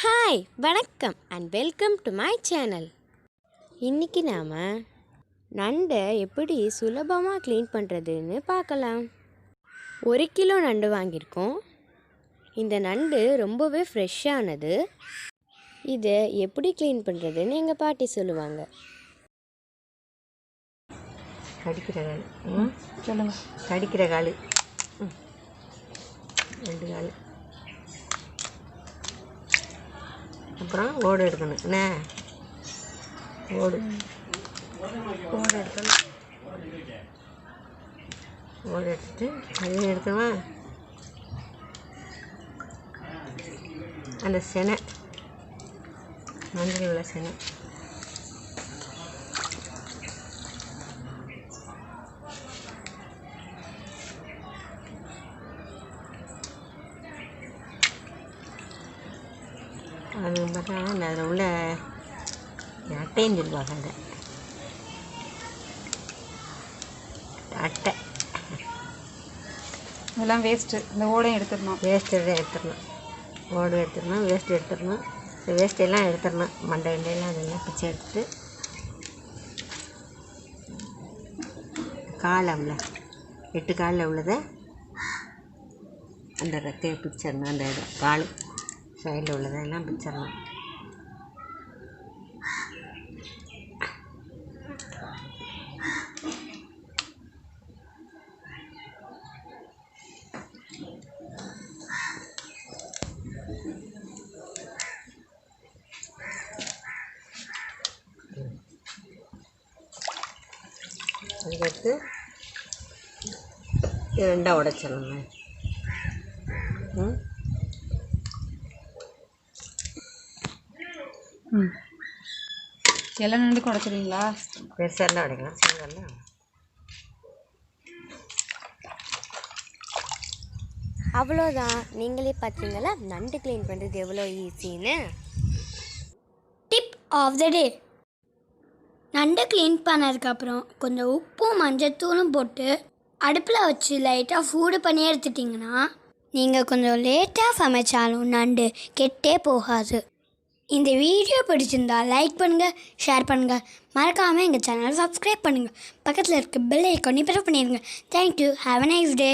Hi வணக்கம் and welcome to my channel. இன்றைக்கி நாம் நண்டை எப்படி சுலபமாக க்ளீன் பண்ணுறதுன்னு பார்க்கலாம். 1 கிலோ நண்டு வாங்கியிருக்கோம். இந்த நண்டு ரொம்பவே ஃப்ரெஷ்ஷானது. இதை எப்படி க்ளீன் பண்ணுறதுன்னு எங்கள் பாட்டி சொல்லுவாங்க. கடிக்கிற கால் சொல்லுங்கள். கடிக்கிற கால் 2 கால். அப்புறம் ஓடு எடுக்கணும். என்ன ஓடு எடுக்கணும். ஓடு எடுத்துட்டு அதையும் எடுக்கணுமா. அந்த செனை மஞ்சள் உள்ள செனை அது பார்த்தா அதில் உள்ள அட்டைன்னு சொல்லுவாங்க. அதை அட்டை இதெல்லாம் வேஸ்ட்டு. இந்த ஓடையும் எடுத்துடணும். வேஸ்ட்டு எடுத்துடணும். ஓடு எடுத்துடணும், வேஸ்ட்டு எடுத்துடணும். இந்த வேஸ்ட்டெல்லாம் எடுத்துடணும். மண்டை இண்டையெல்லாம் அதெல்லாம் பிச்சு எடுத்துட்டு காலில் 8 காலில் உள்ளதை அந்த ரெக்கையை பிச்சிடணும். அந்த இது கால் சைடில் உள்ளதெல்லாம் பிச்சிடணும். அதுக்கடுத்து 2 உடைச்சிடணும். எல்லா நண்டுக்கும் உடைச்சிடுவீங்களா? பெருசாக உடைக்கலாம், சின்னதெல்லாம். அவ்வளோதான். நீங்களே பார்த்தீங்களா நண்டு க்ளீன் பண்ணுறது எவ்வளோ ஈஸின்னு. டிப் ஆஃப் த டே: நண்டை க்ளீன் பண்ணதுக்கப்புறம் கொஞ்சம் உப்பும் மஞ்சத்தூளும் போட்டு அடுப்பில் வச்சு லைட்டாக சூடு பண்ணி எடுத்துட்டிங்கன்னா நீங்கள் கொஞ்சம் லேட்டாக சமைச்சாலும் நண்டு கெட்டே போகாது. இந்த வீடியோ பிடிச்சிருந்தா லைக் பண்ணுங்கள், ஷேர் பண்ணுங்கள், மறக்காமல் எங்கள் சேனலை சப்ஸ்கிரைப் பண்ணுங்கள், பக்கத்தில் இருக்க பெல் ஐக்கானை ப்ரெஸ் பண்ணிடுங்க. Thank you. Have a nice day.